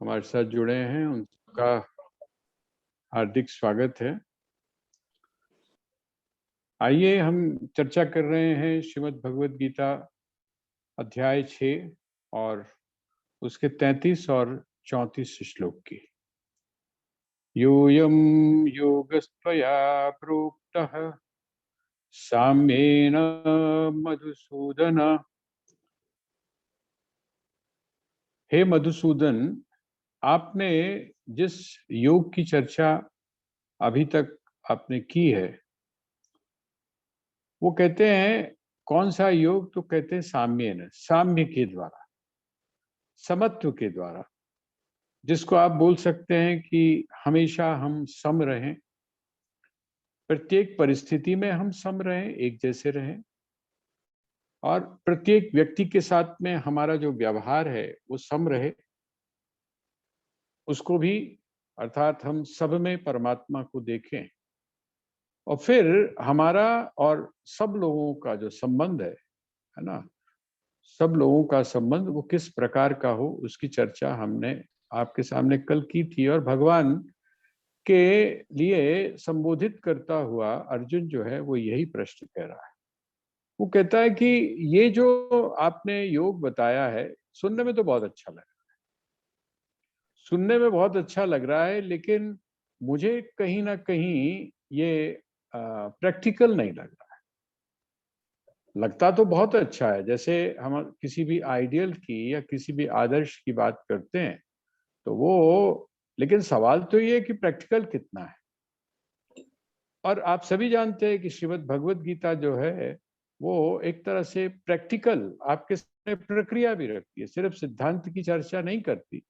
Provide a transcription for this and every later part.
हमारे साथ जुड़े हैं उनका हार्दिक स्वागत है। आइए हम चर्चा कर रहे हैं श्रीमद् भगवद गीता अध्याय 6 और उसके 33 और 34 श्लोक की। यूयं योगस्त्वया प्रोक्तः साम्येन मधुसूदन। हे मधुसूदन, आपने जिस योग की चर्चा अभी तक आपने की है वो कहते हैं कौन सा योग, तो कहते हैं साम्येन, साम्य के द्वारा, समत्व के द्वारा, जिसको आप बोल सकते हैं कि हमेशा हम सम रहें, प्रत्येक परिस्थिति में हम सम रहें, एक जैसे रहें, और प्रत्येक व्यक्ति के साथ में हमारा जो व्यवहार है वो सम रहे, उसको भी, अर्थात हम सब में परमात्मा को देखें, और फिर हमारा और सब लोगों का जो संबंध है ना, सब लोगों का संबंध वो किस प्रकार का हो, उसकी चर्चा हमने आपके सामने कल की थी। और भगवान के लिए संबोधित करता हुआ अर्जुन जो है वो यही प्रश्न कह रहा है। वो कहता है कि ये जो आपने योग बताया है, सुनने में तो बहुत अच्छा लग रहा है, सुनने में बहुत अच्छा लग रहा है, लेकिन मुझे कहीं ना कहीं ये प्रैक्टिकल नहीं लग रहा। लगता तो बहुत अच्छा है, जैसे हम किसी भी आइडियल की या किसी भी आदर्श की बात करते हैं तो वो, लेकिन सवाल तो ये है कि प्रैक्टिकल कितना है। और आप सभी जानते हैं कि श्रीमद् भगवत गीता जो है वो एक तरह से प्रैक्टिकल आपके सामने प्रक्रिया भी रखती है, सिर्फ सिद्धांत की चर्चा नहीं करती।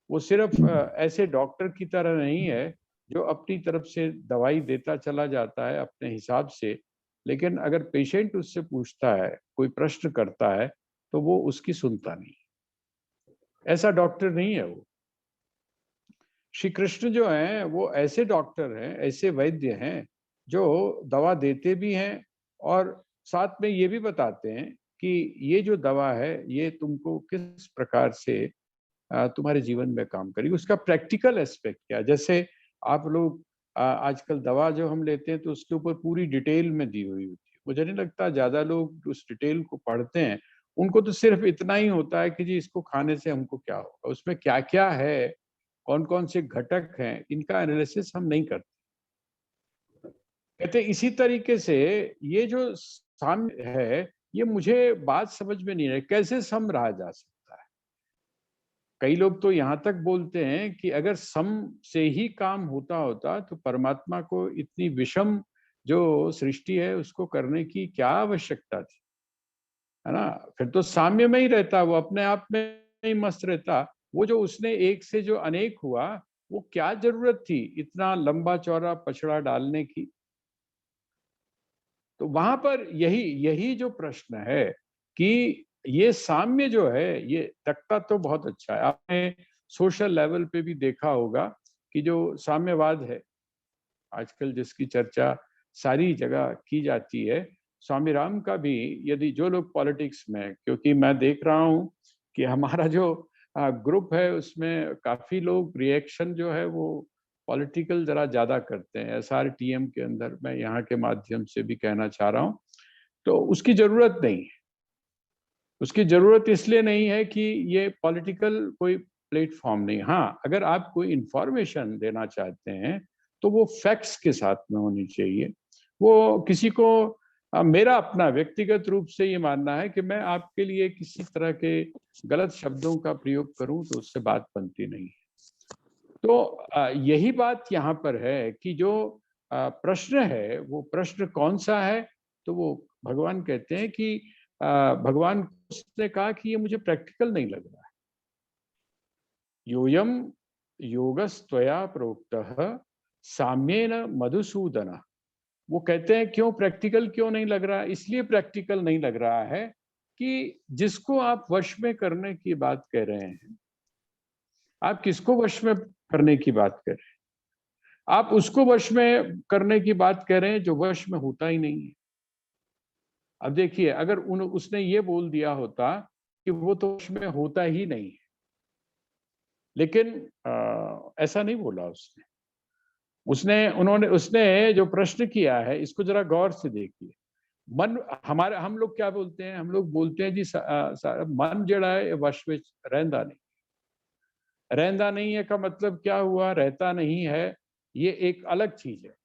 वो सिर्फ ऐसे डॉक्टर की तरह नहीं है जो अपनी तरफ से दवाई देता चला जाता है अपने हिसाब से, लेकिन अगर पेशेंट उससे पूछता है, कोई प्रश्न करता है, तो वो उसकी सुनता नहीं। ऐसा डॉक्टर नहीं है वो। श्री कृष्ण जो हैं वो ऐसे डॉक्टर हैं, ऐसे वैद्य हैं जो दवा देते भी हैं और साथ में ये भी बताते हैं कि ये जो दवा है ये तुमको किस प्रकार से तुम्हारे जीवन में काम करेगी, उसका प्रैक्टिकल एस्पेक्ट क्या है। जैसे आप लोग आजकल दवा जो हम लेते हैं तो उसके ऊपर पूरी डिटेल में दी हुई होती है। मुझे नहीं लगता ज्यादा लोग उस डिटेल को पढ़ते हैं। उनको तो सिर्फ इतना ही होता है कि जी इसको खाने से हमको क्या होगा, उसमें क्या क्या है, कौन कौन से घटक हैं, इनका एनालिसिस हम नहीं करते। कहते इसी तरीके से ये जो साम्य है, ये मुझे बात समझ में नहीं रही, कैसे सम रहा जा सकता है। कई लोग तो यहाँ तक बोलते हैं कि अगर सम से ही काम होता होता तो परमात्मा को इतनी विषम जो सृष्टि है उसको करने की क्या आवश्यकता थी, है ना। फिर तो साम्य में ही रहता, वो अपने आप में ही मस्त रहता। वो जो उसने एक से जो अनेक हुआ, वो क्या जरूरत थी इतना लंबा चौड़ा पछड़ा डालने की। तो वहां पर यही यही जो प्रश्न है कि ये साम्य जो है ये तख्ता तो बहुत अच्छा है। आपने सोशल लेवल पे भी देखा होगा कि जो साम्यवाद है आजकल जिसकी चर्चा सारी जगह की जाती है, स्वामी राम का भी, यदि जो लोग पॉलिटिक्स में, क्योंकि मैं देख रहा हूँ कि हमारा जो ग्रुप है उसमें काफी लोग रिएक्शन जो है वो पॉलिटिकल जरा ज्यादा करते हैं, एसआरटीएम के अंदर, मैं यहाँ के माध्यम से भी कहना चाह रहा हूँ। तो उसकी जरूरत नहीं है। उसकी जरूरत इसलिए नहीं है कि ये पॉलिटिकल कोई प्लेटफॉर्म नहीं। हाँ, अगर आप कोई इंफॉर्मेशन देना चाहते हैं तो वो फैक्ट्स के साथ में होनी चाहिए। वो किसी को मेरा अपना व्यक्तिगत रूप से ये मानना है कि मैं आपके लिए किसी तरह के गलत शब्दों का प्रयोग करूं तो उससे बात बनती नहीं है। तो यही बात यहाँ पर है कि जो प्रश्न है वो प्रश्न कौन सा है। तो वो भगवान कहते हैं कि भगवान ने कहा कि ये मुझे प्रैक्टिकल नहीं लग रहा है। योयम योगस्त्वया प्रोक्तः साम्येन मधुसूदन। वो कहते हैं क्यों प्रैक्टिकल क्यों नहीं लग रहा, इसलिए प्रैक्टिकल नहीं लग रहा है कि जिसको आप वश में करने की बात कह रहे हैं, आप किसको वश में करने की बात कर रहे हैं। आप उसको वश में करने की बात कह रहे हैं जो वश में होता ही नहीं है। अब देखिए, अगर उसने ये बोल दिया होता कि वो तो वश में होता ही नहीं है, लेकिन ऐसा नहीं बोला उसने। उसने जो प्रश्न किया है, इसको जरा गौर से देखिए। मन हमारे हम लोग क्या बोलते हैं? हम लोग बोलते हैं जी मन जड़ा है वश में रहंदा नहीं। रहंदा नहीं है का मतलब क्या हुआ? रहता नहीं है, ये एक अलग चीज है।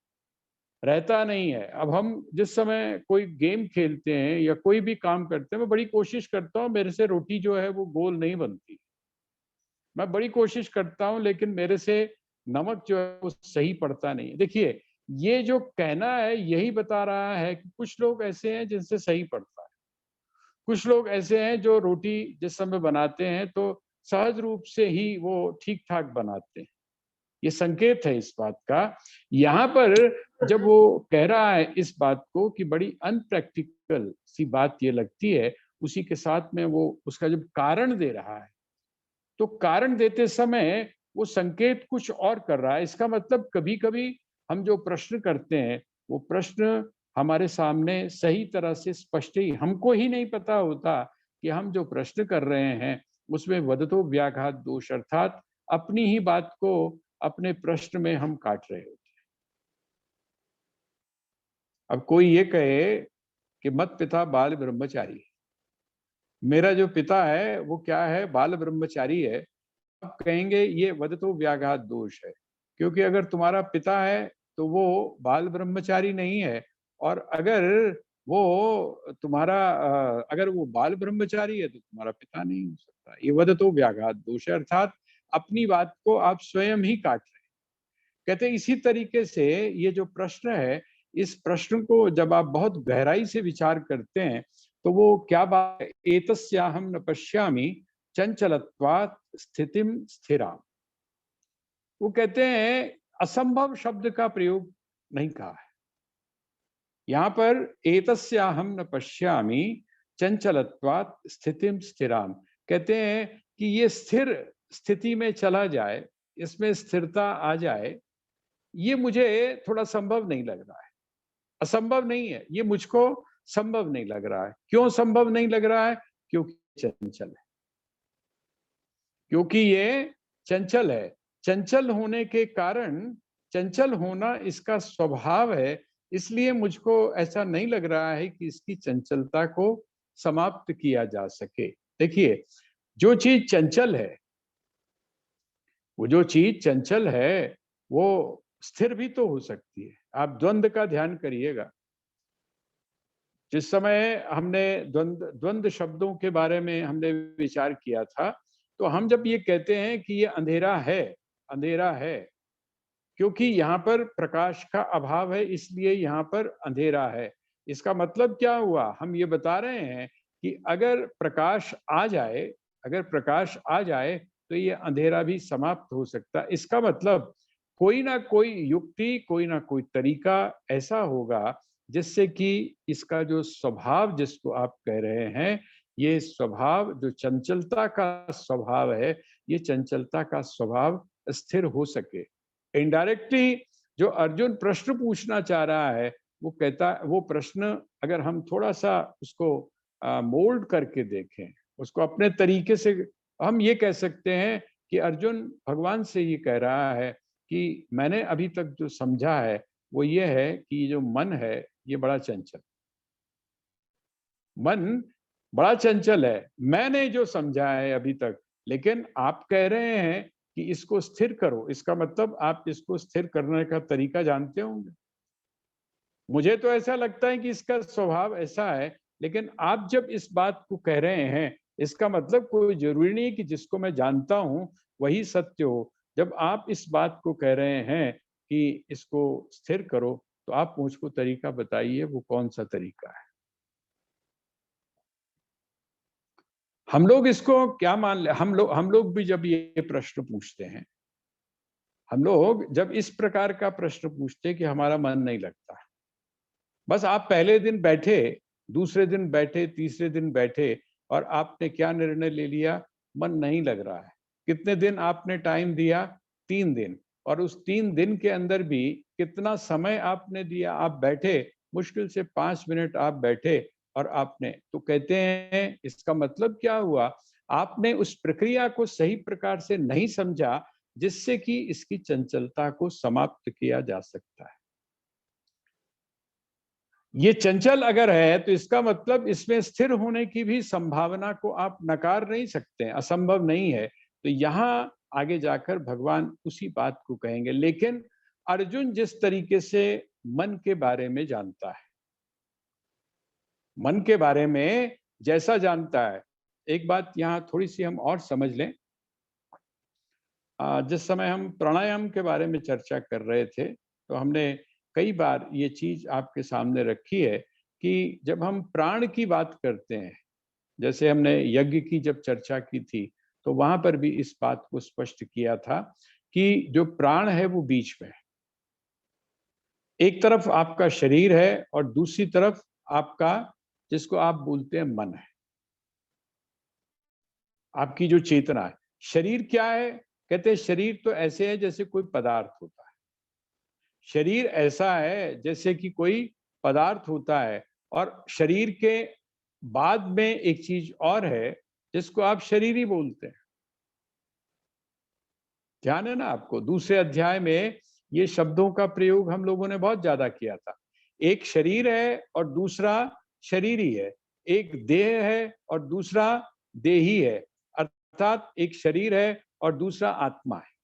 रहता नहीं है। अब हम जिस समय कोई गेम खेलते हैं या कोई भी काम करते हैं, मैं बड़ी कोशिश करता हूँ, मेरे से रोटी जो है वो गोल नहीं बनती। मैं बड़ी कोशिश करता हूँ, लेकिन मेरे से नमक जो है वो सही पड़ता नहीं है। देखिए, ये जो कहना है यही बता रहा है कि कुछ लोग ऐसे हैं जिनसे सही पड़ता है। कुछ लोग ऐसे हैं जो रोटी जिस समय बनाते हैं तो सहज रूप से ही वो ठीक-ठाक बनाते हैं। ये संकेत है इस बात का। यहाँ पर जब वो कह रहा है इस बात को कि बड़ी अनप्रैक्टिकल सी बात ये लगती है, उसी के साथ में वो उसका जब कारण दे रहा है, तो कारण देते समय वो संकेत कुछ और कर रहा है। इसका मतलब कभी-कभी हम जो प्रश्न करते हैं, वो प्रश्न हमारे सामने सही तरह से स्पष्ट ही हमको ही नहीं पता होता कि हम जो प्रश्न कर रहे हैं, उसमें वदतो व्याघात दोष, अर्थात अपनी ही बात को अपने प्रश्न में हम काट रहे होते हैं। अब कोई ये कहे कि मत पिता बाल ब्रह्मचारी, मेरा जो पिता है वो क्या है? बाल ब्रह्मचारी है। आप कहेंगे ये वदतो व्याघात दोष है, क्योंकि अगर तुम्हारा पिता है तो वो बाल ब्रह्मचारी नहीं है, और अगर वो बाल ब्रह्मचारी है तो तुम्हारा पिता नहीं हो सकता। ये वदतो व्याघात दोष है, अर्थात अपनी बात को आप स्वयं ही काट रहे हैं। कहते हैं इसी तरीके से ये जो प्रश्न है, इस प्रश्न को जब आप बहुत गहराई से विचार करते हैं, तो वो क्या बात है? एतस्याहं न पश्यामि चंचलत्वात् स्थितिम स्थिराम। वो कहते हैं असंभव शब्द का प्रयोग नहीं कहा है। यहाँ पर एतस्याहं न पश्यामि चंचलत्वात् स्थितिम स्थिराम, कहते हैं कि ये स्थिर स्थिति में चला जाए, इसमें स्थिरता आ जाए, ये मुझे थोड़ा संभव नहीं लग रहा है। असंभव नहीं है, ये मुझको संभव नहीं लग रहा है। क्यों संभव नहीं लग रहा है? क्योंकि चंचल है। क्योंकि ये चंचल है। चंचल होने के कारण, चंचल होना इसका स्वभाव है, इसलिए मुझको ऐसा नहीं लग रहा है कि इसकी चंचलता को समाप्त किया जा सके। देखिए, जो चीज चंचल है, वो जो चीज चंचल है, वो स्थिर भी तो हो सकती है। आप द्वंद्व का ध्यान करिएगा। जिस समय हमने द्वंद्व शब्दों के बारे में हमने विचार किया था, तो हम जब ये कहते हैं कि ये अंधेरा है, क्योंकि यहाँ पर प्रकाश का अभाव है, इसलिए यहाँ पर अंधेरा है। इसका मतलब क्या हुआ? हम ये बता रहे हैं कि अगर प्रकाश आ जाए तो ये अंधेरा भी समाप्त हो सकता है। इसका मतलब कोई ना कोई युक्ति, कोई ना कोई तरीका ऐसा होगा जिससे कि इसका जो स्वभाव जिसको आप कह रहे हैं, ये स्वभाव जो चंचलता का स्वभाव है, ये चंचलता का स्वभाव स्थिर हो सके। इनडायरेक्टली जो अर्जुन प्रश्न पूछना चाह रहा है, वो प्रश्न अगर हम थोड़ा सा उसको मोल्ड करके देखें, उसको अपने तरीके से, हम ये कह सकते हैं कि अर्जुन भगवान से ये कह रहा है कि मैंने अभी तक जो समझा है वो ये है कि जो मन है ये बड़ा चंचल, मन बड़ा चंचल है। मैंने जो समझा है अभी तक, लेकिन आप कह रहे हैं कि इसको स्थिर करो, इसका मतलब आप इसको स्थिर करने का तरीका जानते होंगे। मुझे तो ऐसा लगता है कि इसका स्वभाव ऐसा है, लेकिन आप जब इस बात को कह रहे हैं, इसका मतलब कोई जरूरी नहीं कि जिसको मैं जानता हूं वही सत्य हो। जब आप इस बात को कह रहे हैं कि इसको स्थिर करो, तो आप मुझको तरीका बताइए, वो कौन सा तरीका है? हम लोग इसको क्या मान ले, हम लोग भी जब ये प्रश्न पूछते हैं, हम लोग जब इस प्रकार का प्रश्न पूछते हैं कि हमारा मन नहीं लगता, बस आप पहले दिन बैठे, दूसरे दिन बैठे, तीसरे दिन बैठे, और आपने क्या निर्णय ले लिया? मन नहीं लग रहा है। कितने दिन आपने टाइम दिया? 3 दिन। और उस 3 दिन के अंदर भी कितना समय आपने दिया? आप बैठे, मुश्किल से 5 मिनट आप बैठे और आपने तो कहते हैं, इसका मतलब क्या हुआ? आपने उस प्रक्रिया को सही प्रकार से नहीं समझा, जिससे कि इसकी चंचलता को समाप्त किया जा सकता है। ये चंचल अगर है तो इसका मतलब इसमें स्थिर होने की भी संभावना को आप नकार नहीं सकते, असंभव नहीं है। तो यहाँ आगे जाकर भगवान उसी बात को कहेंगे। लेकिन अर्जुन जिस तरीके से मन के बारे में जानता है, मन के बारे में जैसा जानता है, एक बात यहाँ थोड़ी सी हम और समझ लें। जिस समय हम प्राणायाम के बारे में चर्चा कर रहे थे, तो हमने कई बार ये चीज आपके सामने रखी है कि जब हम प्राण की बात करते हैं, जैसे हमने यज्ञ की जब चर्चा की थी, तो वहां पर भी इस बात को स्पष्ट किया था कि जो प्राण है वो बीच में है। एक तरफ आपका शरीर है और दूसरी तरफ आपका, जिसको आप बोलते हैं, मन है, आपकी जो चेतना है। शरीर क्या है? कहते हैं शरीर तो ऐसे है जैसे कोई पदार्थ होता है। शरीर ऐसा है जैसे कि कोई पदार्थ होता है, और शरीर के बाद में एक चीज और है जिसको आप शरीर ही बोलते हैं। ध्यान है ना आपको? दूसरे अध्याय में ये शब्दों का प्रयोग हम लोगों ने बहुत ज्यादा किया था। एक शरीर है और दूसरा शरीरी है। एक देह है और दूसरा देही है। अर्थात एक शरीर है और दूसरा आत्मा है।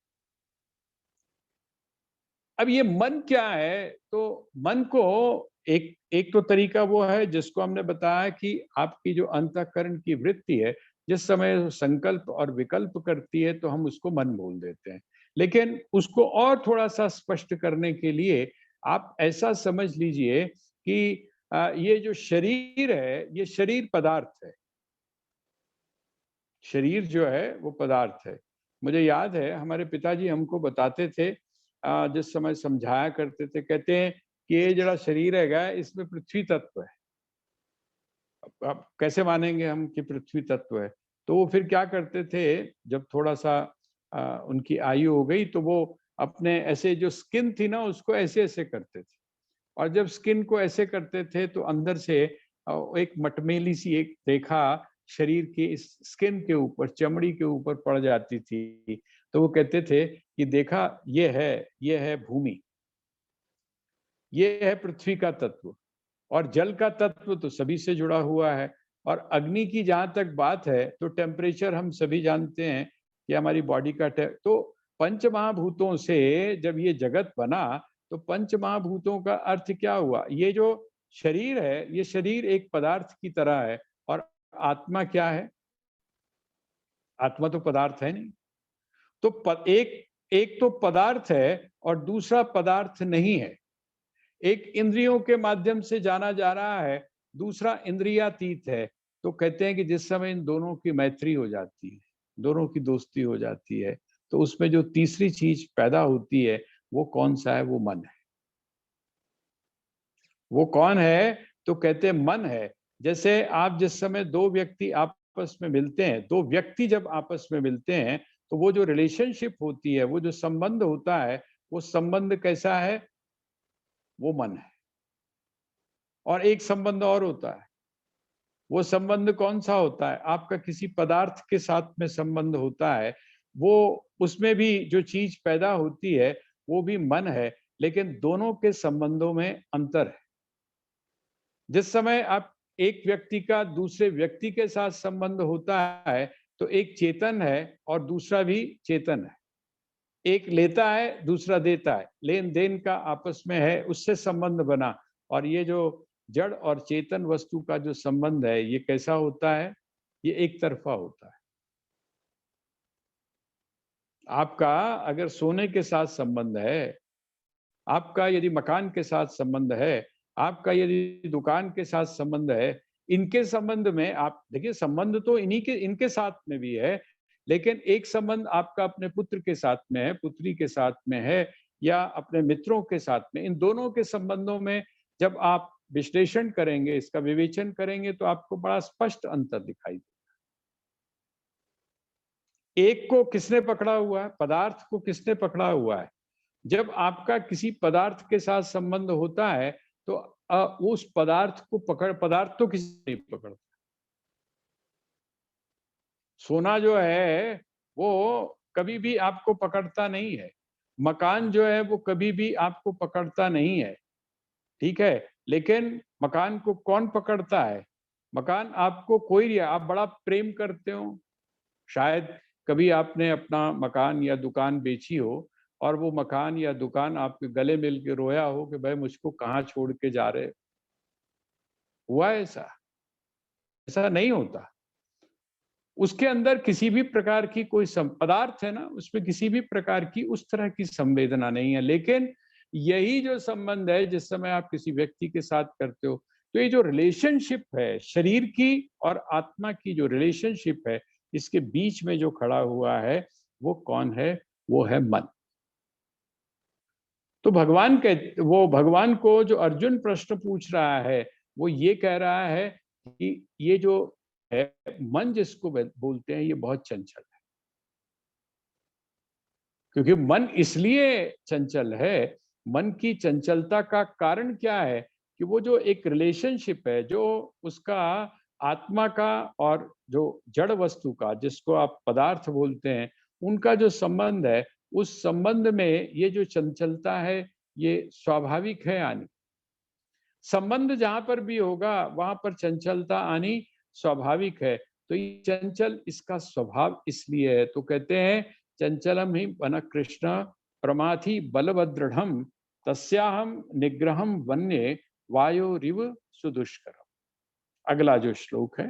अब ये मन क्या है? तो मन को एक एक तो तरीका वो है जिसको हमने बताया कि आपकी जो अंतःकरण की वृत्ति है, जिस समय संकल्प और विकल्प करती है, तो हम उसको मन बोल देते हैं। लेकिन उसको और थोड़ा सा स्पष्ट करने के लिए आप ऐसा समझ लीजिए कि ये जो शरीर है, ये शरीर पदार्थ है। शरीर जो है वो पदार्थ है। मुझे याद है हमारे पिताजी हमको बताते थे, जिस समय समझाया करते थे, कहते हैं कि ये जरा शरीर है, इसमें पृथ्वी तत्व है। अब कैसे मानेंगे हम कि पृथ्वी तत्व है? तो वो फिर क्या करते थे, जब थोड़ा सा उनकी आयु हो गई, तो वो अपने ऐसे जो स्किन थी ना, उसको ऐसे ऐसे करते थे। और जब स्किन को ऐसे करते थे तो अंदर से एक मटमेली सी एक रेखा शरीर के इस स्किन के ऊपर, चमड़ी के ऊपर पड़ जाती थी। तो वो कहते थे कि देखा, ये है भूमि, ये है पृथ्वी का तत्व, और जल का तत्व तो सभी से जुड़ा हुआ है। और अग्नि की जहां तक बात है, तो टेम्परेचर हम सभी जानते हैं कि हमारी बॉडी का तो पंच महाभूतों से जब ये जगत बना, तो पंच महाभूतों का अर्थ क्या हुआ? ये जो शरीर है, ये शरीर एक पदार्थ की तरह है। और आत्मा क्या है? आत्मा तो पदार्थ है नहीं। तो एक एक तो पदार्थ है और दूसरा पदार्थ नहीं है। एक इंद्रियों के माध्यम से जाना जा रहा है, दूसरा इंद्रियातीत है। तो कहते हैं कि जिस समय इन दोनों की मैत्री हो जाती है, दोनों की दोस्ती हो जाती है, तो उसमें जो तीसरी चीज पैदा होती है, वो कौन सा है? वो मन है। वो कौन है? तो कहते हैं मन है। जैसे आप जिस समय दो व्यक्ति आपस में मिलते हैं, दो व्यक्ति जब आपस में मिलते हैं, तो वो जो रिलेशनशिप होती है, वो जो संबंध होता है, वो संबंध कैसा है? वो मन है। और एक संबंध और होता है। वो संबंध कौन सा होता है? आपका किसी पदार्थ के साथ में संबंध होता है, वो उसमें भी जो चीज पैदा होती है, वो भी मन है। लेकिन दोनों के संबंधों में अंतर है। जिस समय आप एक व्यक्ति का दूसरे व्यक्ति के साथ संबंध होता है, तो एक चेतन है और दूसरा भी चेतन है। एक लेता है, दूसरा देता है, लेन देन का आपस में है, उससे संबंध बना। और ये जो जड़ और चेतन वस्तु का जो संबंध है, ये कैसा होता है? ये एक तरफा होता है। आपका अगर सोने के साथ संबंध है, आपका यदि मकान के साथ संबंध है, आपका यदि दुकान के साथ संबंध है, इनके संबंध में आप देखिए, संबंध तो इनके साथ में भी है। लेकिन एक संबंध आपका अपने पुत्र के साथ में है, पुत्री के साथ में है, या अपने मित्रों के साथ में। इन दोनों के संबंधों में जब आप विश्लेषण करेंगे, इसका विवेचन करेंगे, तो आपको बड़ा स्पष्ट अंतर दिखाई देगा। एक को किसने पकड़ा हुआ है? पदार्थ को किसने पकड़ा हुआ है? जब आपका किसी पदार्थ के साथ संबंध होता है, तो उस पदार्थ को पदार्थ तो किसी नहीं पकड़ता। सोना जो है वो कभी भी आपको पकड़ता नहीं है, मकान जो है वो कभी भी आपको पकड़ता नहीं है, ठीक है? लेकिन मकान को कौन पकड़ता है? मकान आपको कोई नहीं, आप बड़ा प्रेम करते हो, शायद कभी आपने अपना मकान या दुकान बेची हो और वो मकान या दुकान आपके गले मिल के रोया हो कि भाई मुझको कहाँ छोड़ के जा रहे हो? हुआ है ऐसा? ऐसा नहीं होता। उसके अंदर किसी भी प्रकार की कोई पदार्थ है ना, उसमें किसी भी प्रकार की उस तरह की संवेदना नहीं है। लेकिन यही जो संबंध है जिस समय आप किसी व्यक्ति के साथ करते हो, तो ये जो रिलेशनशिप है शरीर की और आत्मा की, जो रिलेशनशिप है, इसके बीच में जो खड़ा हुआ है वो कौन है? वो है मन। तो भगवान को जो अर्जुन प्रश्न पूछ रहा है, वो ये कह रहा है कि ये जो है मन जिसको बोलते हैं, ये बहुत चंचल है। क्योंकि मन इसलिए चंचल है, मन की चंचलता का कारण क्या है? कि वो जो एक रिलेशनशिप है, जो उसका आत्मा का और जो जड़ वस्तु का, जिसको आप पदार्थ बोलते हैं, उनका जो संबंध है, उस संबंध में ये जो चंचलता है, ये स्वाभाविक है आनी। संबंध जहाँ पर भी होगा, वहाँ पर चंचलता आनी स्वाभाविक है। तो ये चंचल इसका स्वभाव इसलिए है। तो कहते हैं चंचलम ही मन कृष्ण प्रमाथि बलवदृढ़ तस्याहम निग्रहम वन्ये वायोरिव सुदुष्करम। अगला जो श्लोक है,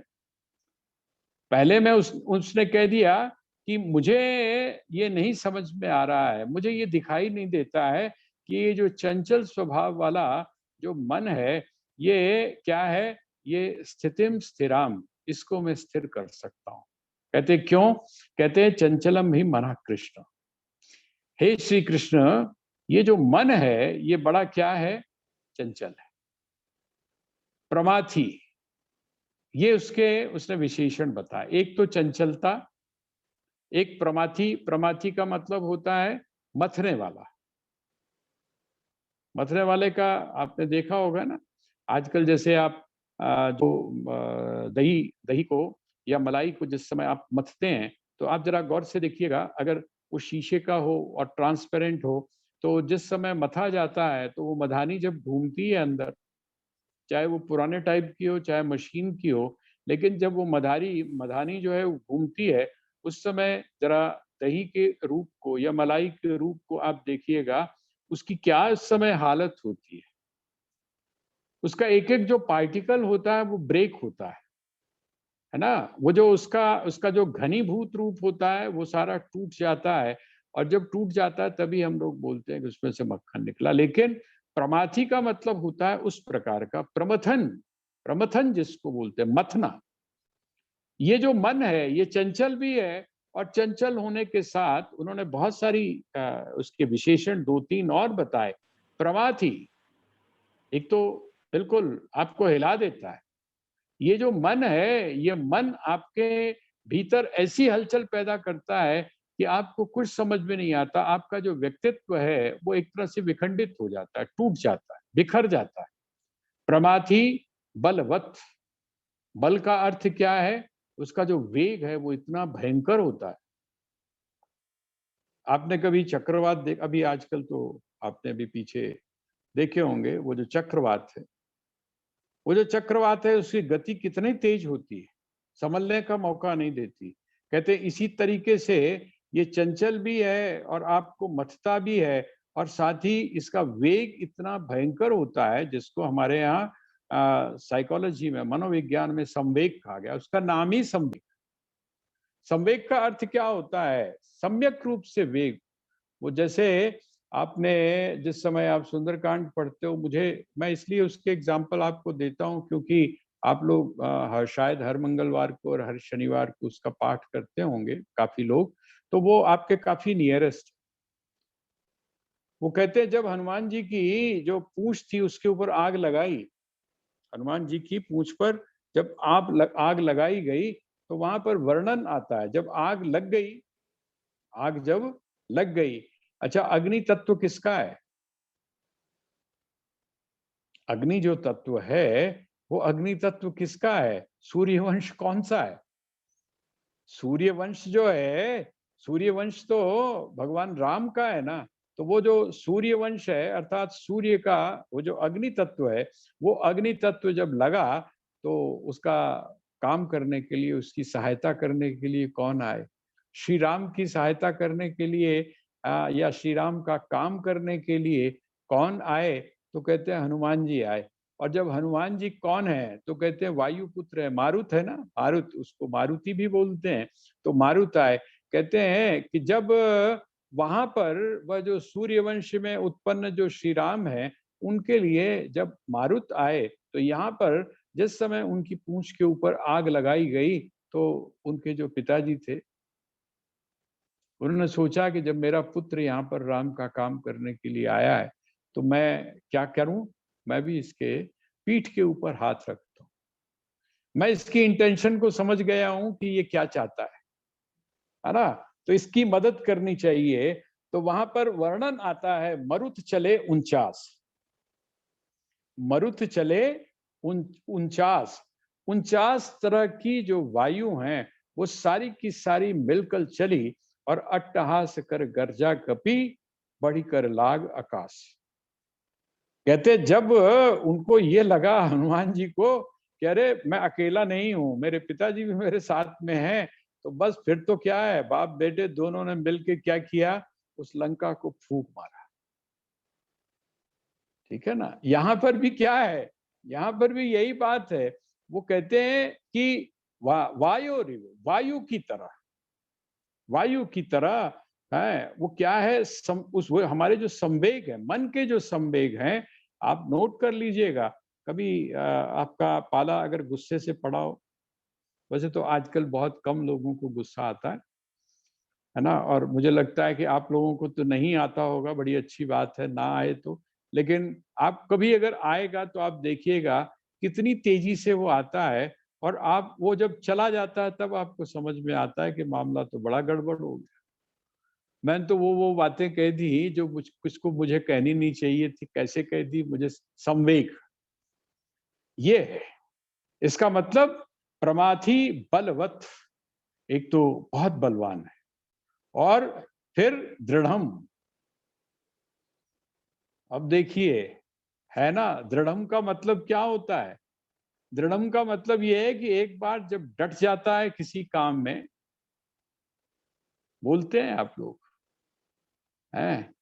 पहले में उसने कह दिया कि मुझे ये नहीं समझ में आ रहा है, मुझे ये दिखाई नहीं देता है कि ये जो चंचल स्वभाव वाला जो मन है, ये क्या है? ये स्थितिम स्थिराम, इसको मैं स्थिर कर सकता हूँ। कहते क्यों? कहते हैं चंचलम ही मन कृष्ण। हे श्री कृष्ण, ये जो मन है ये बड़ा क्या है? चंचल है, प्रमाथी। ये उसने विशेषण बताया। एक तो चंचलता, एक प्रमाथी। प्रमाथी का मतलब होता है मथने वाला। मथने वाले का आपने देखा होगा ना, आजकल जैसे आप जो दही दही को या मलाई को जिस समय आप मथते हैं, तो आप जरा गौर से देखिएगा, अगर वो शीशे का हो और ट्रांसपेरेंट हो, तो जिस समय मथा जाता है तो वो मधानी जब घूमती है अंदर, चाहे वो पुराने टाइप की हो चाहे मशीन की हो, लेकिन जब वो मधानी जो है वो घूमती है, उस समय जरा दही के रूप को या मलाई के रूप को आप देखिएगा, उसकी क्या उस समय हालत होती है। उसका एक एक जो पार्टिकल होता है वो ब्रेक होता है ना? वो जो उसका उसका जो घनीभूत रूप होता है वो सारा टूट जाता है, और जब टूट जाता है तभी हम लोग बोलते हैं कि उसमें से मक्खन निकला। लेकिन प्रमाथी का मतलब होता है उस प्रकार का प्रमथन। प्रमथन जिसको बोलते हैं, मथना। ये जो मन है ये चंचल भी है, और चंचल होने के साथ उन्होंने बहुत सारी उसके विशेषण दो तीन और बताए। प्रमाथी, एक तो बिल्कुल आपको हिला देता है। ये जो मन है, ये मन आपके भीतर ऐसी हलचल पैदा करता है कि आपको कुछ समझ में नहीं आता। आपका जो व्यक्तित्व है वो एक तरह से विखंडित हो जाता है, टूट जाता है, बिखर जाता है। प्रमाथी बलवत। बल का अर्थ क्या है? उसका जो वेग है वो इतना भयंकर होता है। आपने कभी चक्रवात अभी आजकल तो आपने अभी पीछे देखे होंगे, वो जो चक्रवात है, वो जो चक्रवात है उसकी गति कितनी तेज होती है, संभलने का मौका नहीं देती। कहते इसी तरीके से ये चंचल भी है और आपको मथता भी है, और साथ ही इसका वेग इतना भयंकर होता है, जिसको हमारे यहाँ साइकोलॉजी में, मनोविज्ञान में संवेग कहा गया। उसका नाम ही संवेग। संवेग का अर्थ क्या होता है? सम्यक रूप से वेग। वो जैसे आपने जिस समय आप सुंदरकांड पढ़ते हो, मैं इसलिए उसके एग्जाम्पल आपको देता हूँ क्योंकि आप लोग शायद हर मंगलवार को और हर शनिवार को उसका पाठ करते होंगे काफी लोग, तो वो आपके काफी नियरेस्ट। वो कहते हैं जब हनुमान जी की जो पूंछ थी उसके ऊपर आग लगाई, हनुमान जी की पूंछ पर जब आग लगाई गई, तो वहां पर वर्णन आता है, जब आग लग गई, आग जब लग गई। अच्छा, अग्नि तत्व किसका है? अग्नि जो तत्व है, वो अग्नि तत्व किसका है? सूर्यवंश कौन सा है? सूर्यवंश जो है, सूर्यवंश तो भगवान राम का है ना। तो वो जो सूर्यवंश है अर्थात सूर्य का वो जो अग्नि तत्व है, वो अग्नि तत्व जब लगा तो उसका काम करने के लिए, उसकी सहायता करने के लिए कौन आए? श्री राम की सहायता करने के लिए या श्री राम का काम करने के लिए कौन आए? तो कहते हैं हनुमान जी आए। और जब हनुमान जी कौन है? तो कहते हैं वायुपुत्र है, मारुत है ना, मारुत, उसको मारुति भी बोलते हैं। तो मारुत आए। कहते हैं कि जब वहां पर वह जो सूर्यवंश में उत्पन्न जो श्री राम है, उनके लिए जब मारुत आए, तो यहाँ पर जिस समय उनकी पूंछ के ऊपर आग लगाई गई, तो उनके जो पिताजी थे, उन्होंने सोचा कि जब मेरा पुत्र यहाँ पर राम का काम करने के लिए आया है, तो मैं क्या करूं? मैं भी इसके पीठ के ऊपर हाथ रखता हूं। मैं इसकी इंटेंशन को समझ गया हूं कि ये क्या चाहता है ना? तो इसकी मदद करनी चाहिए। तो वहां पर वर्णन आता है, मरुत चले 49, मरुत चले 49, 49 तरह की जो वायु हैं, वो सारी की सारी मिलकर चली और अट्टहास कर गर्जा कपी, बढ़ी कर लाग आकाश। कहते जब उनको ये लगा हनुमान जी को कि अरे मैं अकेला नहीं हूं, मेरे पिताजी भी मेरे साथ में हैं, तो बस फिर तो क्या है, बाप बेटे दोनों ने मिलके क्या किया, उस लंका को फूंक मारा। ठीक है ना? यहाँ पर भी क्या है, यहाँ पर भी यही बात है। वो कहते हैं कि वायु की तरह, वायु की तरह है। वो क्या है, उस वो हमारे जो संवेग है, मन के जो संवेग हैं, आप नोट कर लीजिएगा। कभी आपका पाला अगर गुस्से से पड़ा हो, वैसे तो आजकल बहुत कम लोगों को गुस्सा आता है ना? और मुझे लगता है कि आप लोगों को तो नहीं आता होगा, बड़ी अच्छी बात है, ना आए तो। लेकिन आप कभी अगर आएगा तो आप देखिएगा कितनी तेजी से वो आता है, और आप वो जब चला जाता है तब आपको समझ में आता है कि मामला तो बड़ा गड़बड़ हो गया। मैंने तो वो बातें कह दी जो किसको मुझे कहनी नहीं चाहिए थी, कैसे कह दी, मुझे संवेग ये है। इसका मतलब प्रमाथी बलवत, एक तो बहुत बलवान है, और फिर दृढ़म। अब देखिए, है ना, दृढ़म का मतलब क्या होता है? दृढ़म का मतलब यह है कि एक बार जब डट जाता है किसी काम में, बोलते हैं आप लोग हैं,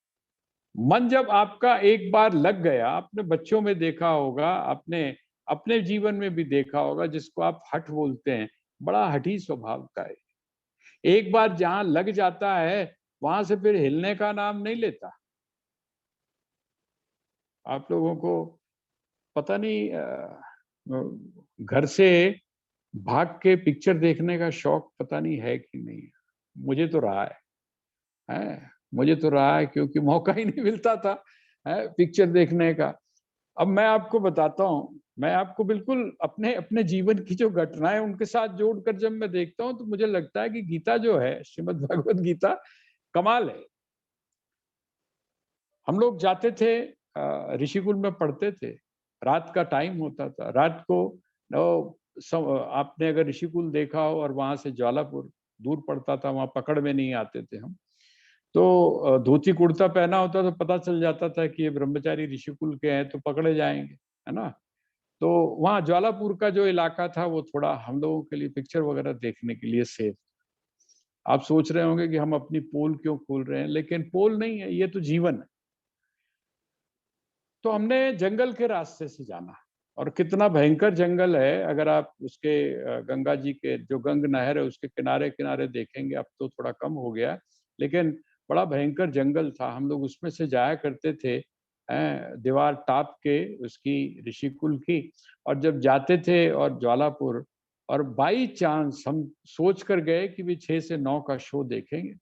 मन जब आपका एक बार लग गया, आपने बच्चों में देखा होगा, अपने अपने जीवन में भी देखा होगा, जिसको आप हठ बोलते हैं, बड़ा हठी स्वभाव का है। एक बार जहां लग जाता है, वहां से फिर हिलने का नाम नहीं लेता। आप लोगों को पता नहीं घर से भाग के पिक्चर देखने का शौक पता नहीं है कि नहीं। मुझे तो रहा है, मुझे तो रहा है, क्योंकि मौका ही नहीं मिलता था है पिक्चर देखने का। अब मैं आपको बताता हूँ, मैं आपको बिल्कुल अपने अपने जीवन की जो घटनाएं उनके साथ जोड़कर जब मैं देखता हूँ, तो मुझे लगता है कि गीता जो है, श्रीमद् भगवत गीता, कमाल है। हम लोग जाते थे, ऋषिकुल में पढ़ते थे, रात का टाइम होता था, रात को आपने अगर ऋषिकुल देखा हो और वहां से ज्वालापुर दूर पड़ता था, वहां पकड़ में नहीं आते थे हम। तो धोती कुर्ता पहना होता तो पता चल जाता था कि ये ब्रह्मचारी ऋषिकुल के हैं, तो पकड़े जाएंगे, है ना? तो वहाँ ज्वालापुर का जो इलाका था, वो थोड़ा हम लोगों के लिए पिक्चर वगैरह देखने के लिए सेफ। आप सोच रहे होंगे कि हम अपनी पोल क्यों खोल रहे हैं, लेकिन पोल नहीं है, ये तो जीवन है। तो हमने जंगल के रास्ते से जाना, और कितना भयंकर जंगल है, अगर आप उसके गंगा जी के जो गंग नहर है उसके किनारे किनारे देखेंगे, अब तो थोड़ा कम हो गया, लेकिन बड़ा भयंकर जंगल था। हम लोग उसमें से जाया करते थे, दीवार टाप के उसकी, ऋषिकुल की। और जब जाते थे और ज्वालापुर, और बाई चांस हम सोच कर गए कि भी 6 से 9 का शो देखेंगे।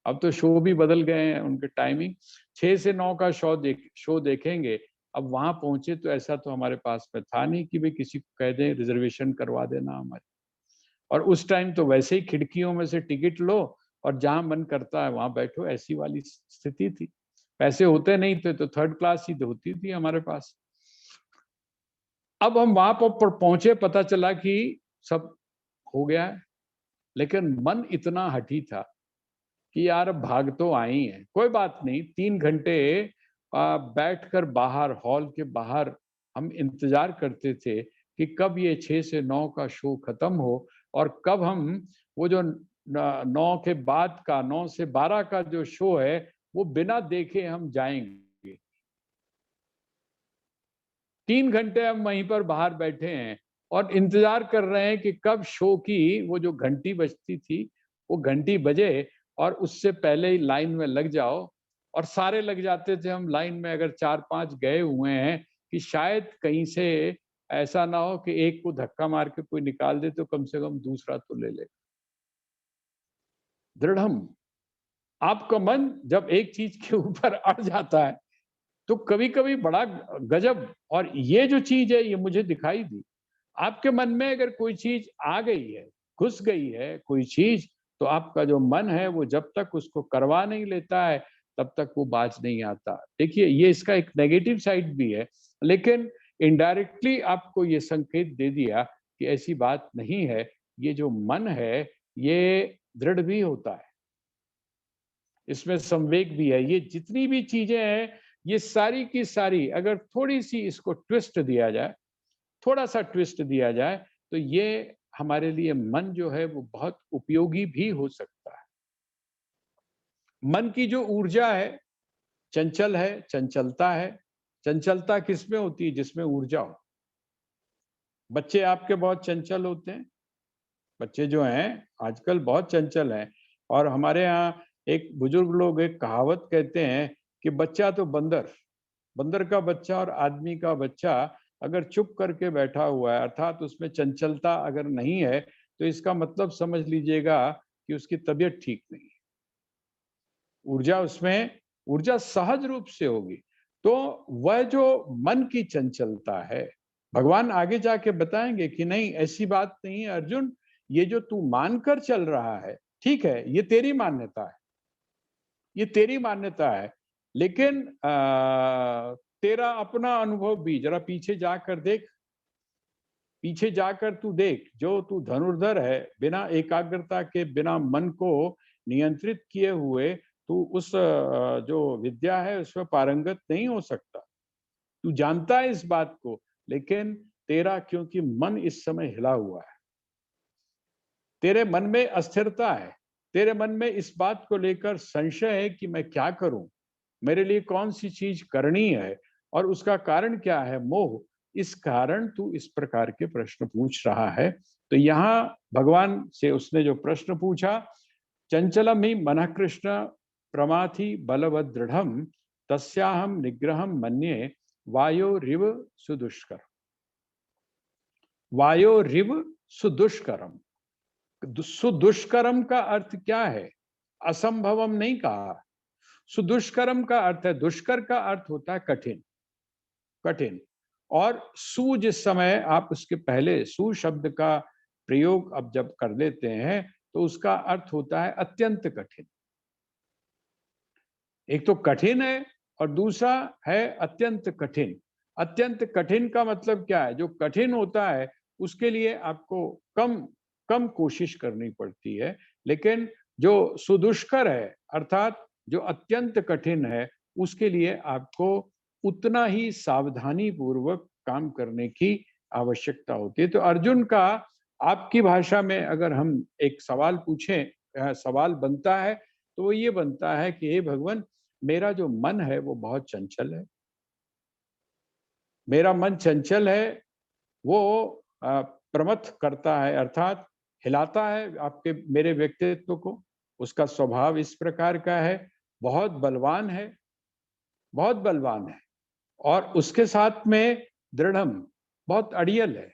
अब तो शो भी बदल गए हैं उनके टाइमिंग, 6 से 9 का शो देखेंगे। अब वहां पहुंचे तो ऐसा तो हमारे पास में था नहीं कि भाई किसी को कह दें रिजर्वेशन करवा देना हमारी। और उस टाइम तो वैसे ही खिड़कियों में से टिकट लो और जहां मन करता है वहां बैठो, ऐसी वाली स्थिति थी। पैसे होते नहीं थे तो थर्ड क्लास ही होती थी हमारे पास। अब हम वहां पर पहुंचे, पता चला कि सब हो गया है, लेकिन मन इतना हठी था कि यार भाग तो आई है, कोई बात नहीं, 3 घंटे बैठकर बाहर, हॉल के बाहर हम इंतजार करते थे कि कब ये 6 से 9 का शो खत्म हो और कब हम वो जो 9 के बाद का, 9 से 12 का जो शो है वो बिना देखे हम जाएंगे। 3 घंटे हम वहीं पर बाहर बैठे हैं और इंतजार कर रहे हैं कि कब शो की वो जो घंटी बजती थी वो घंटी बजे और उससे पहले ही लाइन में लग जाओ। और सारे लग जाते थे हम लाइन में, अगर 4-5 गए हुए हैं कि शायद कहीं से ऐसा ना हो कि एक को धक्का मार के कोई निकाल दे तो कम से कम दूसरा तो ले ले। दृढ़म, आपका मन जब एक चीज के ऊपर अड़ जाता है तो कभी-कभी बड़ा गजब। और ये जो चीज है ये मुझे दिखाई दी। आपके मन में अगर कोई चीज आ गई है, घुस गई है कोई चीज, तो आपका जो मन है वो जब तक उसको करवा नहीं लेता है तब तक वो बाज नहीं आता। देखिए ये इसका एक नेगेटिव साइड भी है, लेकिन इनडायरेक्टली आपको ये संकेत दे दिया कि ऐसी बात नहीं है। ये जो मन है ये दृढ़ भी होता है, इसमें संवेग भी है। ये जितनी भी चीजें हैं ये सारी की सारी अगर थोड़ी सी इसको ट्विस्ट दिया जाए, थोड़ा सा ट्विस्ट दिया जाए, तो ये हमारे लिए मन जो है वो बहुत उपयोगी भी हो सकता है। मन की जो ऊर्जा है चंचल है, चंचलता है। चंचलता किसमें होती है? जिसमें ऊर्जा हो। बच्चे आपके बहुत चंचल होते हैं। बच्चे जो हैं आजकल बहुत चंचल हैं। और हमारे यहाँ एक बुजुर्ग लोग एक कहावत कहते हैं कि बच्चा तो बंदर, बंदर का बच्चा और आदमी का बच्चा अगर चुप करके बैठा हुआ है, अर्थात उसमें चंचलता अगर नहीं है, तो इसका मतलब समझ लीजिएगा कि उसकी तबीयत ठीक नहीं है। ऊर्जा उसमें, ऊर्जा सहज रूप से होगी। तो वह जो मन की चंचलता है, भगवान आगे जाके बताएंगे कि नहीं ऐसी बात नहीं है अर्जुन, ये जो तू मानकर चल रहा है ठीक है, ये तेरी मान्यता है, ये तेरी मान्यता है। लेकिन तेरा अपना अनुभव भी जरा पीछे जाकर देख, पीछे जाकर तू देख, जो तू धनुर्धर है, बिना एकाग्रता के, बिना मन को नियंत्रित किए हुए तू उस जो विद्या है उसमें पारंगत नहीं हो सकता। तू जानता है इस बात को, लेकिन तेरा क्योंकि मन इस समय हिला हुआ है, तेरे मन में अस्थिरता है, तेरे मन में इस बात को लेकर संशय है कि मैं क्या करूं, मेरे लिए कौन सी चीज करनी है और उसका कारण क्या है? मोह। इस कारण तू इस प्रकार के प्रश्न पूछ रहा है। तो यहाँ भगवान से उसने जो प्रश्न पूछा, चंचलम ही मनः कृष्ण प्रमाथि बलवद दृढ़ तस्याहम निग्रहम मन्ये वायोरिव सुदुष्कर। वायोरिव सुदुष्करम। सुदुष्करम का अर्थ क्या है? असंभवम नहीं कहा। सुदुष्करम का अर्थ है, दुष्कर का अर्थ होता है कठिन, कठिन। और सु जिस समय आप उसके पहले सु शब्द का प्रयोग अब जब कर लेते हैं तो उसका अर्थ होता है अत्यंत कठिन। एक तो कठिन है और दूसरा है अत्यंत कठिन। अत्यंत कठिन का मतलब क्या है? जो कठिन होता है उसके लिए आपको कम कम कोशिश करनी पड़ती है, लेकिन जो सुदुष्कर है अर्थात जो अत्यंत कठिन है उसके लिए आपको उतना ही सावधानी पूर्वक काम करने की आवश्यकता होती है। तो अर्जुन का आपकी भाषा में अगर हम एक सवाल पूछें, सवाल बनता है तो वो ये बनता है कि हे भगवान, मेरा जो मन है वो बहुत चंचल है, मेरा मन चंचल है, वो प्रमथ करता है अर्थात हिलाता है आपके मेरे व्यक्तित्व को। उसका स्वभाव इस प्रकार का है, बहुत बलवान है, बहुत बलवान है। और उसके साथ में दृढ़म, बहुत अड़ियल है।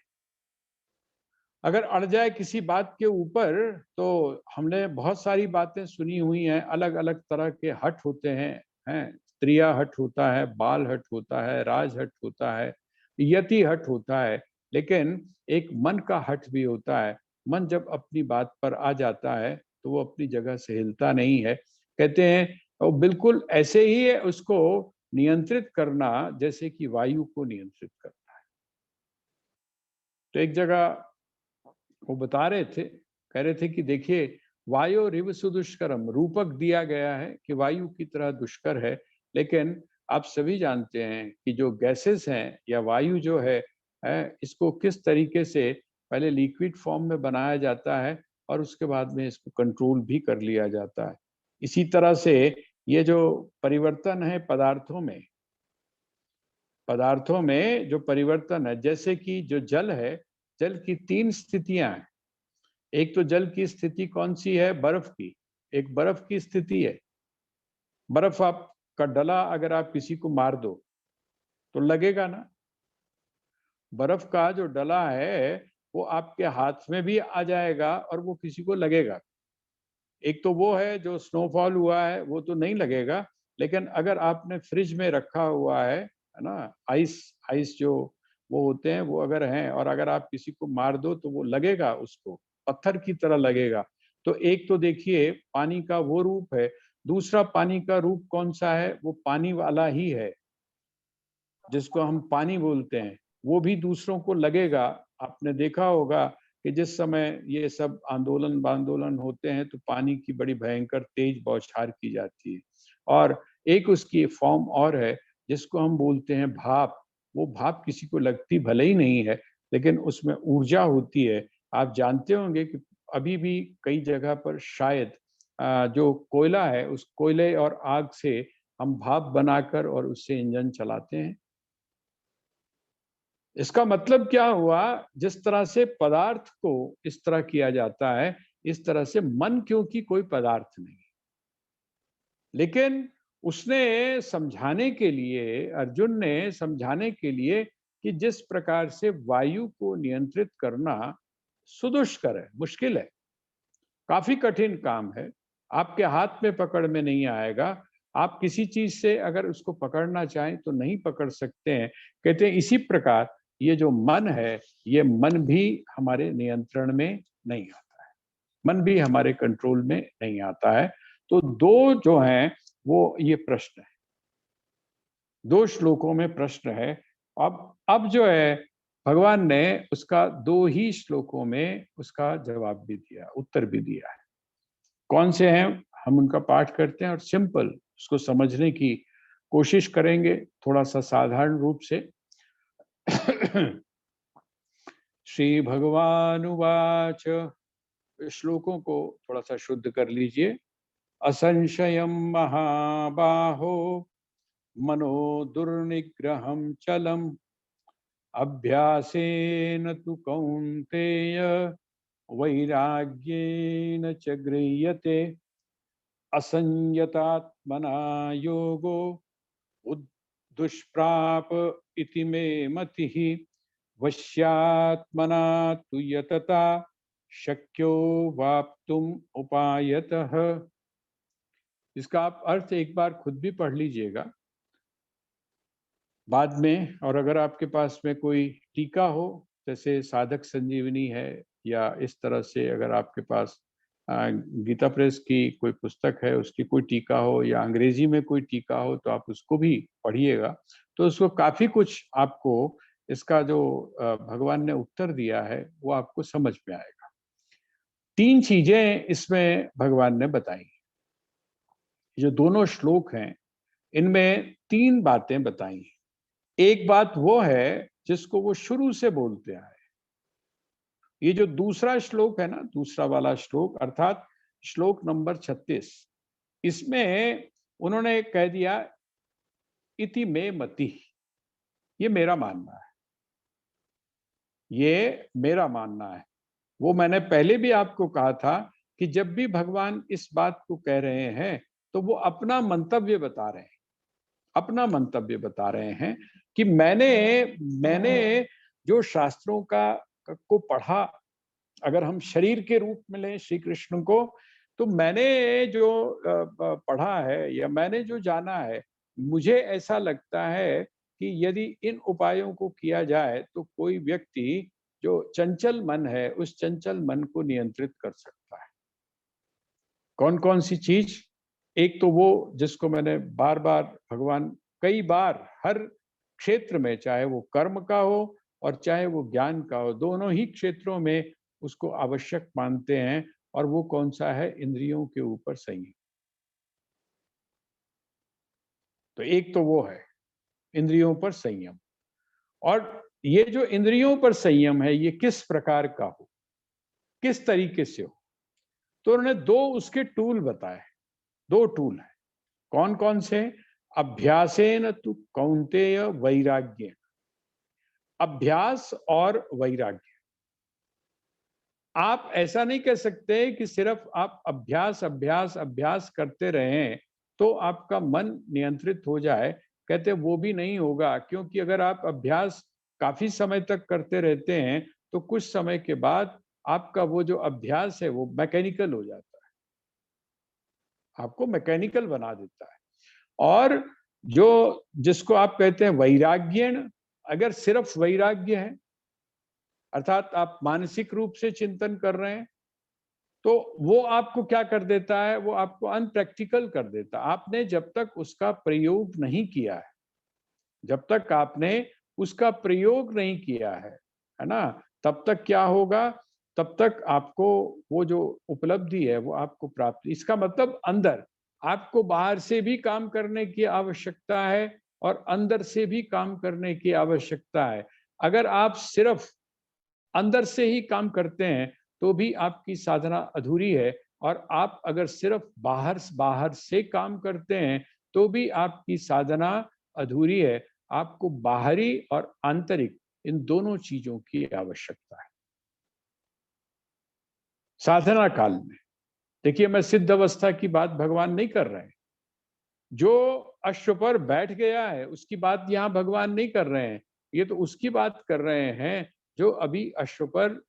अगर अड़ जाए किसी बात के ऊपर, तो हमने बहुत सारी बातें सुनी हुई हैं, अलग अलग तरह के हठ होते हैं। स्त्रिया हठ होता है, बाल हठ होता है, राज हठ होता है, यति हठ होता है, लेकिन एक मन का हठ भी होता है। मन जब अपनी बात पर आ जाता है तो वो अपनी जगह से हिलता नहीं है। कहते हैं वो बिल्कुल ऐसे ही है, उसको नियंत्रित करना जैसे कि वायु को नियंत्रित करना। तो एक जगह वो बता रहे थे कह रहे थे कि देखिए वायु रिव सुदुष्करम, रूपक दिया गया है कि वायु की तरह दुष्कर है, लेकिन आप सभी जानते हैं कि जो गैसेस हैं या वायु जो है इसको किस तरीके से पहले लिक्विड फॉर्म में बनाया जाता है और उसके बाद में इसको कंट्रोल भी कर लिया जाता है। इसी तरह से ये जो परिवर्तन है पदार्थों में जो परिवर्तन है, जैसे कि जो जल है, जल की 3 स्थितियां हैं। एक तो जल की स्थिति कौन सी है? बर्फ की। एक बर्फ की स्थिति है। बर्फ आप का डला अगर आप किसी को मार दो तो लगेगा ना। बर्फ का जो डला है वो आपके हाथ में भी आ जाएगा और वो किसी को लगेगा। एक तो वो है जो स्नोफॉल हुआ है वो तो नहीं लगेगा, लेकिन अगर आपने फ्रिज में रखा हुआ है ना, आइस आइस जो वो होते हैं वो अगर हैं और अगर आप किसी को मार दो तो वो लगेगा, उसको पत्थर की तरह लगेगा। तो एक तो देखिए पानी का वो रूप है। दूसरा पानी का रूप कौन सा है? वो पानी वाला ही है, जिसको हम पानी बोलते हैं, वो भी दूसरों को लगेगा। आपने देखा होगा कि जिस समय ये सब आंदोलन होते हैं तो पानी की बड़ी भयंकर तेज बौछार की जाती है। और एक उसकी फॉर्म और है जिसको हम बोलते हैं भाप। वो भाप किसी को लगती भले ही नहीं है, लेकिन उसमें ऊर्जा होती है। आप जानते होंगे कि अभी भी कई जगह पर शायद जो कोयला है उस कोयले और आग से हम भाप बनाकर और उससे इंजन चलाते हैं। इसका मतलब क्या हुआ? जिस तरह से पदार्थ को इस तरह किया जाता है, इस तरह से मन क्योंकि कोई पदार्थ नहीं। लेकिन उसने समझाने के लिए, अर्जुन ने समझाने के लिए कि जिस प्रकार से वायु को नियंत्रित करना सुदुष्कर है, मुश्किल है, काफी कठिन काम है, आपके हाथ में पकड़ में नहीं आएगा। आप किसी चीज से अगर उसको पकड़ना चाहें तो नहीं पकड़ सकते हैं। कहते हैं इसी प्रकार ये जो मन है, ये मन भी हमारे नियंत्रण में नहीं आता है, मन भी हमारे कंट्रोल में नहीं आता है। तो दो जो हैं वो ये प्रश्न है, दो श्लोकों में प्रश्न है। अब जो है भगवान ने उसका दो ही श्लोकों में उसका जवाब भी दिया, उत्तर भी दिया है। कौन से हैं हम उनका पाठ करते हैं और सिंपल उसको समझने की कोशिश करेंगे, थोड़ा सा साधारण रूप से। श्री भगवान उवाच, श्लोकों को थोड़ा सा शुद्ध कर लीजिए। असंशयम महाबाहो मनो दुर्निग्रहम चलम अभ्यासेन तु कौन्तेय वैराग्येन च गृह्यते असंयतात्मना योगो दुष्प्राप इति मे मतिः वश्यात्मना तु यतता शक्यो वाप्तुम उपायतः। इसका आप अर्थ एक बार खुद भी पढ़ लीजिएगा बाद में, और अगर आपके पास में कोई टीका हो, जैसे साधक संजीवनी है या इस तरह से अगर आपके पास गीता प्रेस की कोई पुस्तक है उसकी कोई टीका हो या अंग्रेजी में कोई टीका हो तो आप उसको भी पढ़िएगा। तो उसको काफी कुछ आपको इसका जो भगवान ने उत्तर दिया है वो आपको समझ में आएगा। 3 चीजें इसमें भगवान ने बताई। जो दोनों श्लोक हैं इनमें 3 बातें बताई। एक बात वो है जिसको वो शुरू से बोलते आए। ये जो दूसरा श्लोक है ना, दूसरा वाला श्लोक अर्थात श्लोक नंबर 36, इसमें उन्होंने कह दिया इति में मति, ये मेरा मानना है, ये मेरा मानना है। वो मैंने पहले भी आपको कहा था कि जब भी भगवान इस बात को कह रहे हैं तो वो अपना मंतव्य बता रहे हैं, अपना मंतव्य बता रहे हैं कि मैंने जो शास्त्रों को पढ़ा, अगर हम शरीर के रूप में लें श्री कृष्ण को, तो मैंने जो पढ़ा है या मैंने जो जाना है, मुझे ऐसा लगता है कि यदि इन उपायों को किया जाए तो कोई व्यक्ति जो चंचल मन है उस चंचल मन को नियंत्रित कर सकता है। कौन कौन सी चीज? एक तो वो जिसको मैंने बार बार भगवान कई बार हर क्षेत्र में, चाहे वो कर्म का हो और चाहे वो ज्ञान का हो, दोनों ही क्षेत्रों में उसको आवश्यक मानते हैं, और वो कौन सा है? इंद्रियों के ऊपर संयम। तो एक तो वो है इंद्रियों पर संयम। और ये जो इंद्रियों पर संयम है, ये किस प्रकार का हो, किस तरीके से हो? तो उन्होंने दो उसके टूल बताए। दो टूल है। कौन कौन से? अभ्यासेन तु कौन्तेय वैराग्य। अभ्यास और वैराग्य। आप ऐसा नहीं कह सकते कि सिर्फ आप अभ्यास अभ्यास अभ्यास करते रहें तो आपका मन नियंत्रित हो जाए। कहते वो भी नहीं होगा, क्योंकि अगर आप अभ्यास काफी समय तक करते रहते हैं तो कुछ समय के बाद आपका वो जो अभ्यास है वो मैकेनिकल हो जाता है, आपको मैकेनिकल बना देता है। और जो जिसको आप कहते हैं वैराग्यण, अगर सिर्फ वैराग्य है अर्थात आप मानसिक रूप से चिंतन कर रहे हैं, तो वो आपको क्या कर देता है? वो आपको अनप्रैक्टिकल कर देता है। आपने जब तक उसका प्रयोग नहीं किया है, जब तक आपने उसका प्रयोग नहीं किया है ना? तब तक क्या होगा? तब तक आपको वो जो उपलब्धि है वो आपको प्राप्त, इसका मतलब अंदर आपको बाहर से भी काम करने की आवश्यकता है और अंदर से भी काम करने की आवश्यकता है। अगर आप सिर्फ अंदर से ही काम करते हैं तो भी आपकी साधना अधूरी है, और आप अगर सिर्फ बाहर बाहर से काम करते हैं तो भी आपकी साधना अधूरी है। आपको बाहरी और आंतरिक इन दोनों चीजों की आवश्यकता है साधना काल में। देखिए, मैं सिद्ध अवस्था की बात भगवान नहीं कर रहे हैं। जो अश्व पर बैठ गया है उसकी बात यहाँ भगवान नहीं कर रहे हैं। ये तो उसकी बात कर रहे हैं जो अभी अश्व पर